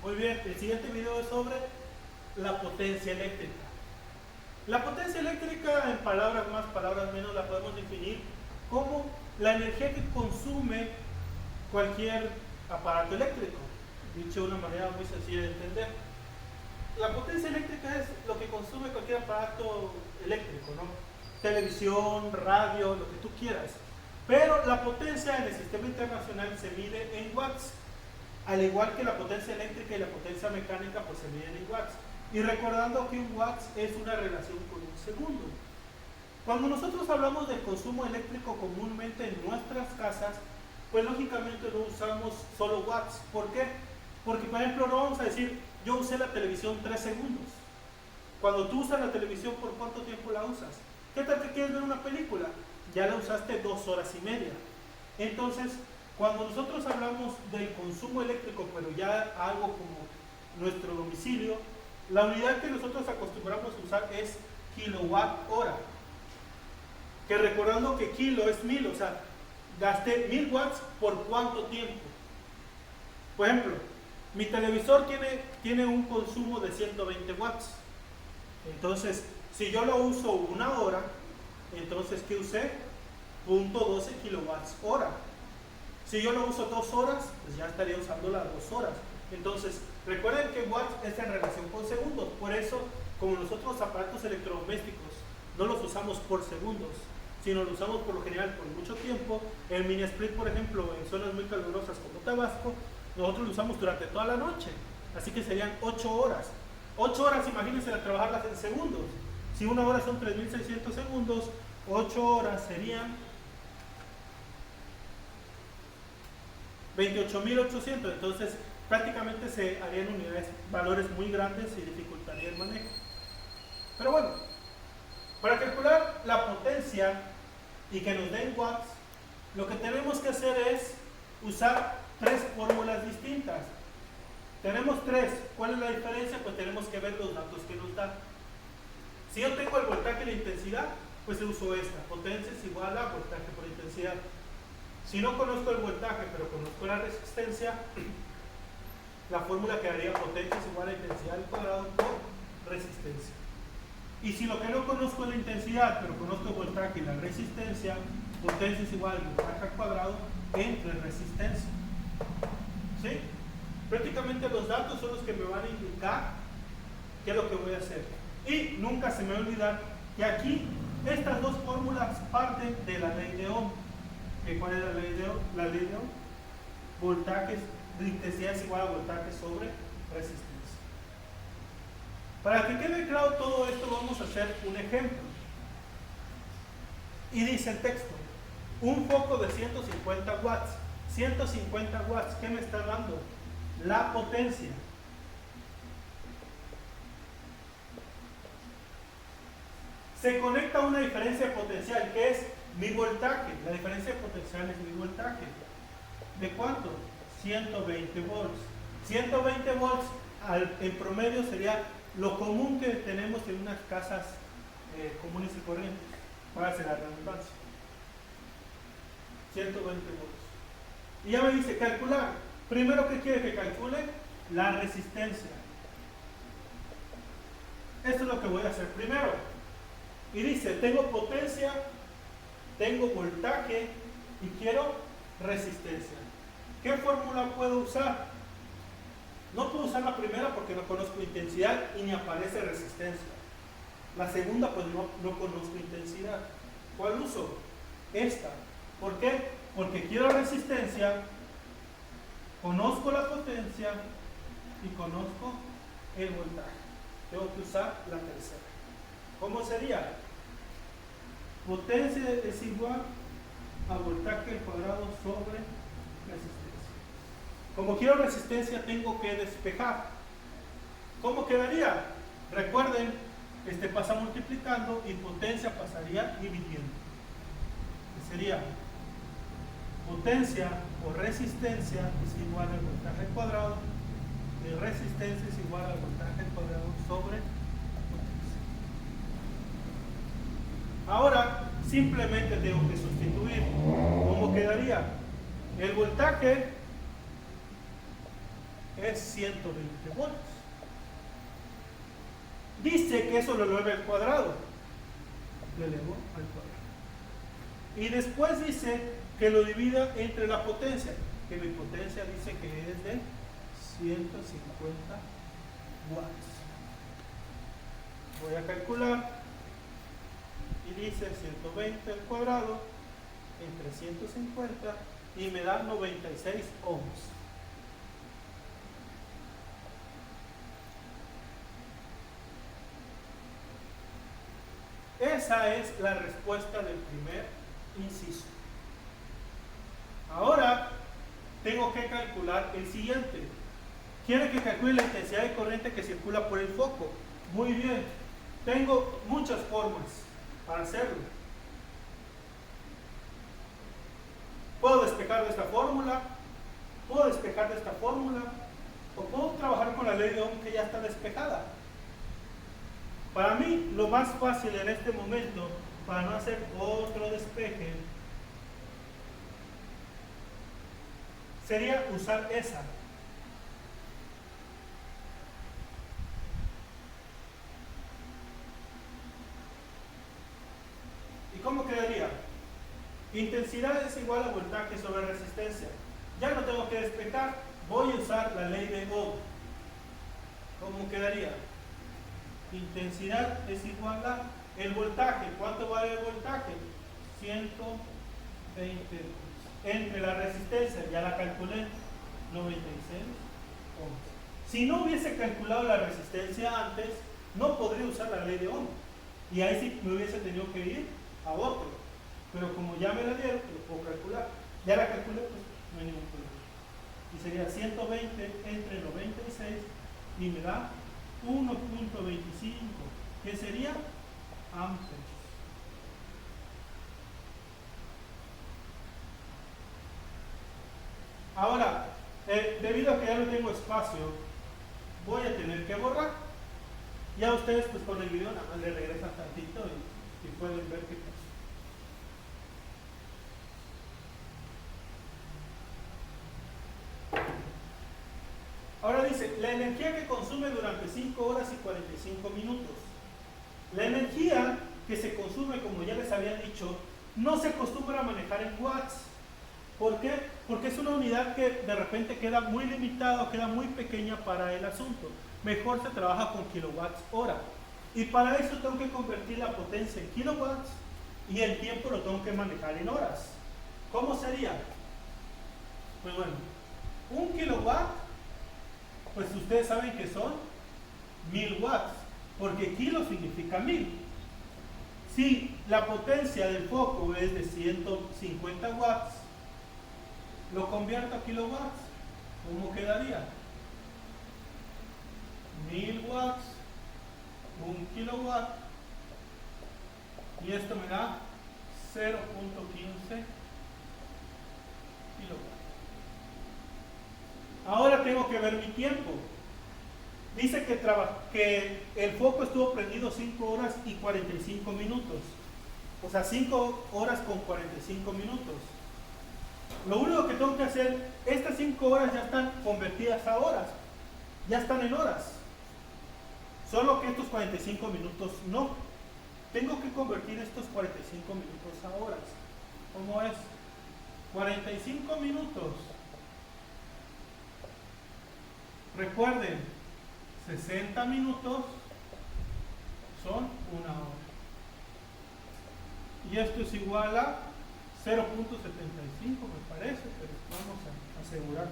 Muy bien, el siguiente video es sobre la potencia eléctrica. La potencia eléctrica, en palabras más, palabras menos, la podemos definir como la energía que consume cualquier aparato eléctrico, dicho de una manera muy sencilla de entender. La potencia eléctrica es lo que consume cualquier aparato eléctrico, ¿no? Televisión, radio, lo que tú quieras. Pero la potencia en el sistema internacional se mide en watts, al igual que la potencia eléctrica y la potencia mecánica, pues se miden en watts. Y recordando que un watts es una relación con un segundo. Cuando nosotros hablamos del consumo eléctrico comúnmente en nuestras casas, pues lógicamente no usamos solo watts. ¿Por qué? Porque, por ejemplo, no vamos a decir, yo usé la televisión 3 segundos. Cuando tú usas la televisión, ¿por cuánto tiempo la usas? ¿Qué tal que quieres ver una película? Ya la usaste 2 horas y media. Entonces, cuando nosotros hablamos del consumo eléctrico, pero ya algo como nuestro domicilio, la unidad que nosotros acostumbramos a usar es kilowatt hora. Que recordando que kilo es 1000, o sea, gasté 1000 watts por cuánto tiempo. Por ejemplo, mi televisor tiene un consumo de 120 watts. Entonces, si yo lo uso 1 hora, entonces, ¿qué usé? 0.12 kilowatts hora. Si yo lo uso 2 horas, pues ya estaría usando las 2 horas. Entonces, recuerden que watts es en relación con segundos. Por eso, como nosotros los aparatos electrodomésticos no los usamos por segundos, sino los usamos por lo general por mucho tiempo, el mini split, por ejemplo, en zonas muy calurosas como Tabasco, nosotros lo usamos durante toda la noche. Así que serían 8 horas. 8 horas, imagínense trabajarlas en segundos. Si 1 hora son 3600 segundos, 8 horas serían 28.800. Entonces, prácticamente se harían unidades, valores muy grandes y dificultaría el manejo. Pero bueno, para calcular la potencia y que nos den watts, lo que tenemos que hacer es usar 3 fórmulas distintas. Tenemos 3. ¿Cuál es la diferencia? Pues tenemos que ver los datos que nos dan. Si yo tengo el voltaje y la intensidad, pues uso esta. Potencia es igual a voltaje por intensidad. Si no conozco el voltaje, pero conozco la resistencia, la fórmula quedaría potencia es igual a intensidad al cuadrado por resistencia. Y si lo que no conozco es la intensidad, pero conozco el voltaje y la resistencia, potencia es igual a voltaje al cuadrado entre resistencia. ¿Sí? Prácticamente los datos son los que me van a indicar qué es lo que voy a hacer. Y nunca se me va a olvidar que aquí estas dos fórmulas parten de la ley de Ohm. ¿Cuál es la ley de Ohm? La ley de Ohm. Voltajes, intensidad es igual a voltaje sobre resistencia. Para que quede claro todo esto, vamos a hacer un ejemplo. Y dice el texto, un foco de 150 watts. 150 watts, ¿qué me está dando? La potencia. Se conecta a una diferencia potencial, que es mi voltaje. La diferencia potencial es mi voltaje. ¿De cuánto? 120 volts. 120 volts en promedio sería lo común que tenemos en unas casas comunes y corrientes. Para hacer la redundancia. 120 volts. Y ya me dice calcular. Primero, ¿qué quiere que calcule? La resistencia. Esto es lo que voy a hacer primero. Y dice, tengo potencia, tengo voltaje y quiero resistencia. ¿Qué fórmula puedo usar? No puedo usar la primera porque no conozco intensidad y ni aparece resistencia. La segunda, pues no conozco intensidad. ¿Cuál uso? Esta. ¿Por qué? Porque quiero resistencia, conozco la potencia y conozco el voltaje. Tengo que usar la tercera. ¿Cómo sería? Potencia es igual a voltaje al cuadrado sobre resistencia. Como quiero resistencia, tengo que despejar. ¿Cómo quedaría? Recuerden, este pasa multiplicando y potencia pasaría dividiendo. ¿Qué sería? Potencia o resistencia es igual al voltaje al cuadrado y resistencia es igual al voltaje al cuadrado sobre potencia. Ahora simplemente tengo que sustituir. ¿Cómo quedaría? El voltaje es 120 volts. Dice que eso lo eleva al cuadrado. Lo elevo al cuadrado. Y después dice que lo divida entre la potencia, que mi potencia dice que es de 150 watts. Voy a calcular y dice 120 al cuadrado entre 150 y me da 96 ohms. Esa es la respuesta del primer inciso. Ahora tengo que calcular el siguiente. Quiere que calcule la intensidad de corriente que circula por el foco. Muy bien. Tengo muchas formas para hacerlo. Puedo despejar de esta fórmula, puedo despejar de esta fórmula, o puedo trabajar con la ley de Ohm que ya está despejada. Para mí, lo más fácil en este momento, para no hacer otro despeje, sería usar esa. ¿Y cómo quedaría? Intensidad es igual a voltaje sobre resistencia. Ya no tengo que despejar, voy a usar la ley de Ohm. ¿Cómo quedaría? Intensidad es igual a el voltaje. ¿Cuánto vale el voltaje? 120 entre la resistencia, ya la calculé, 96 ohms. Si no hubiese calculado la resistencia antes, no podría usar la ley de Ohm. Y ahí sí me hubiese tenido que ir a otro. Pero como ya me la dieron, lo puedo calcular. Ya la calculé, pues no hay ningún problema. Y sería 120 entre 96 y me da 1.25, que sería amperes. Ahora, debido a que ya no tengo espacio, voy a tener que borrar. Ya ustedes pues con el video nada más le regresan tantito y pueden ver qué pasa. Ahora dice, la energía que consume durante 5 horas y 45 minutos. La energía que se consume, como ya les había dicho, no se acostumbra a manejar en watts. ¿Por qué? Porque es una unidad que de repente queda muy limitada o queda muy pequeña para el asunto. Mejor se trabaja con kilowatts hora. Y para eso tengo que convertir la potencia en kilowatts y el tiempo lo tengo que manejar en horas. ¿Cómo sería? Pues bueno, un kilowatt, pues ustedes saben que son 1000 watts, porque kilo significa 1000. Si la potencia del foco es de 150 watts, lo convierto a kilowatts, ¿cómo quedaría? 1000 watts, 1 kilowatt, y esto me da 0.15 kilowatts. Ahora tengo que ver mi tiempo. Dice que el foco estuvo prendido 5 horas y 45 minutos. O sea, 5 horas con 45 minutos. Lo único que tengo que hacer, estas 5 horas ya están convertidas a horas. Ya están en horas. Solo que estos 45 minutos no. Tengo que convertir estos 45 minutos a horas. ¿Cómo es? 45 minutos. Recuerden, 60 minutos son 1 hora. Y esto es igual a 0.75, me parece, pero vamos a asegurar.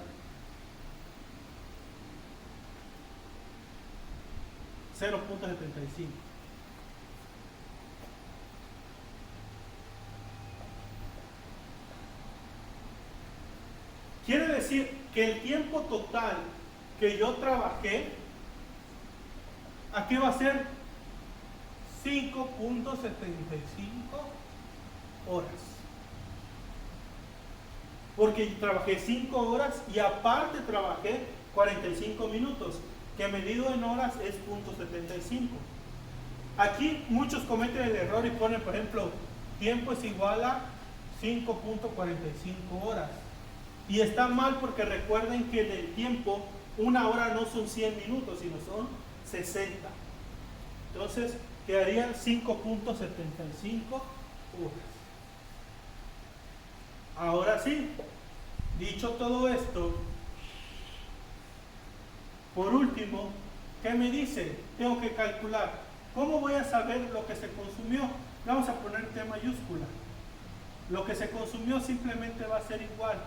0.75. Quiere decir que el tiempo total que yo trabajé, aquí va a ser 5.75 horas. Porque trabajé 5 horas y aparte trabajé 45 minutos, que medido en horas es 0.75. Aquí muchos cometen el error y ponen, por ejemplo, tiempo es igual a 5.45 horas. Y está mal porque recuerden que el tiempo una hora no son 100 minutos, sino son 60. Entonces, quedarían 5.75 horas. Ahora sí, dicho todo esto, por último, ¿qué me dice? Tengo que calcular. ¿Cómo voy a saber lo que se consumió? Vamos a poner T mayúscula. Lo que se consumió simplemente va a ser igual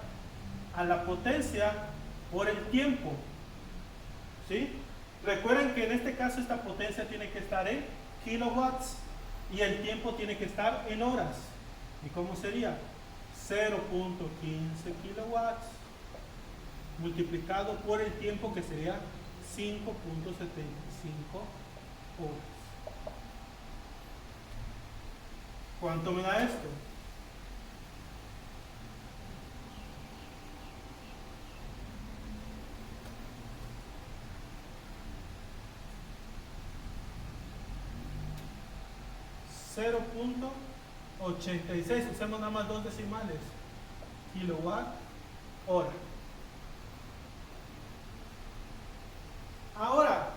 a la potencia por el tiempo. ¿Sí? Recuerden que en este caso esta potencia tiene que estar en kilowatts y el tiempo tiene que estar en horas. ¿Y cómo sería? 0.15 kilowatts multiplicado por el tiempo, que sería 5.75 horas. ¿Cuánto me da esto? .86, usemos nada más dos decimales, kilowatt hora. Ahora,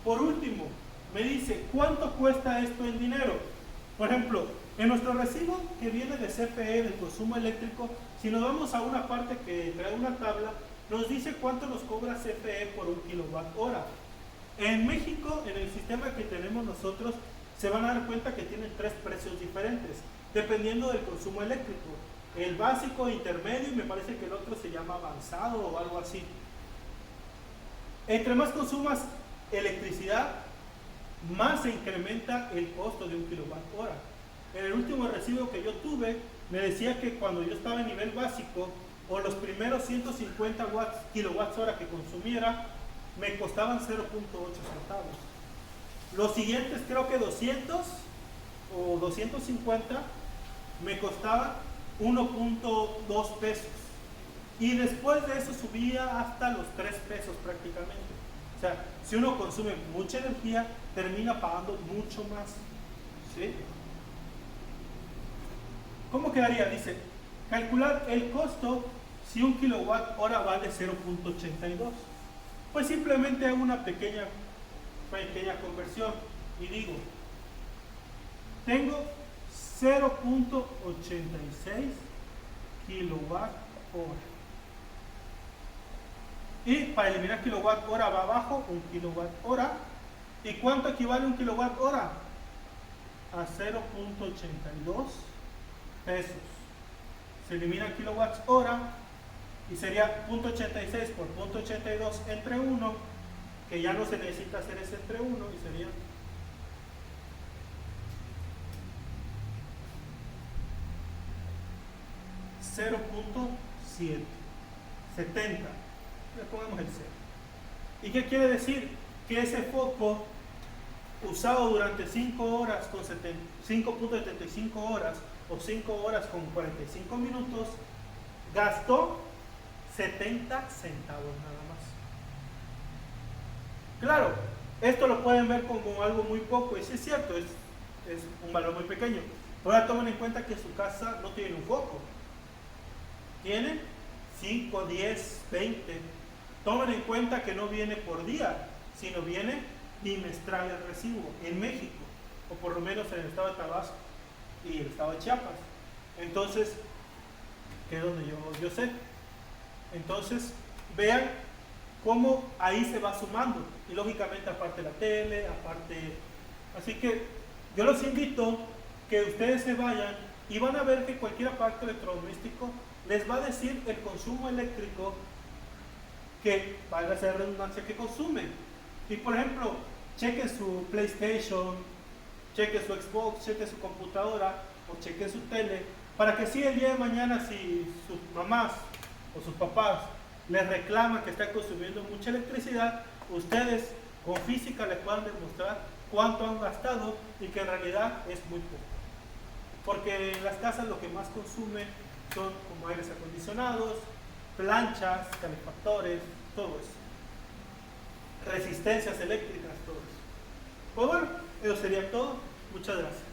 por último, me dice cuánto cuesta esto en dinero. Por ejemplo, en nuestro recibo que viene de CFE, del consumo eléctrico, si nos vamos a una parte que trae una tabla, nos dice cuánto nos cobra CFE por un kilowatt hora. En México, en el sistema que tenemos nosotros, se van a dar cuenta que tienen tres precios diferentes, dependiendo del consumo eléctrico. El básico, intermedio, y me parece que el otro se llama avanzado o algo así. Entre más consumas electricidad, más se incrementa el costo de un kilowatt hora. En el último recibo que yo tuve, me decía que cuando yo estaba en nivel básico, o los primeros 150 kilowatts hora que consumiera, me costaban 0.8 centavos. Los siguientes, creo que 200 o 250, me costaban 1.2 pesos. Y después de eso subía hasta los 3 pesos prácticamente. O sea, si uno consume mucha energía, termina pagando mucho más. ¿Sí? ¿Cómo quedaría? Dice, calcular el costo si un kilowatt hora vale 0.82. Pues simplemente hago una pequeña conversión y digo, tengo 0.86 kilowatt hora. Y para eliminar kilowatt hora va abajo un kilowatt hora. ¿Y cuánto equivale un kilowatt hora? A 0.82 pesos. Se elimina kilowatts hora y sería 0.86 por 0.82 entre 1, que ya no se necesita hacer ese entre 1, y sería 0.770. Le ponemos el 0. ¿Y qué quiere decir? Que ese foco usado durante 5 horas con 5.75 horas o 5 horas con 45 minutos gastó 70 centavos nada más. Claro, esto lo pueden ver como algo muy poco, y sí es cierto, es un valor muy pequeño. Pero ahora tomen en cuenta que su casa no tiene un foco, tiene 5, 10, 20. Tomen en cuenta que no viene por día, sino viene bimestral el recibo en México, o por lo menos en el estado de Tabasco y el estado de Chiapas. Entonces, que es donde yo sé. Entonces, vean cómo ahí se va sumando, y lógicamente aparte la tele, aparte. Así que yo los invito que ustedes se vayan y van a ver que cualquier aparato electrodoméstico les va a decir el consumo eléctrico que, valga la redundancia, que consume. Y por ejemplo, chequen su PlayStation, chequen su Xbox, chequen su computadora o chequen su tele, para que si el día de mañana, si sus mamás o sus papás les reclaman que están consumiendo mucha electricidad, ustedes con física les puedan demostrar cuánto han gastado y que en realidad es muy poco. Porque en las casas lo que más consume son como aires acondicionados, planchas, calefactores, todo eso. Resistencias eléctricas, todo eso. Pues bueno, eso sería todo. Muchas gracias.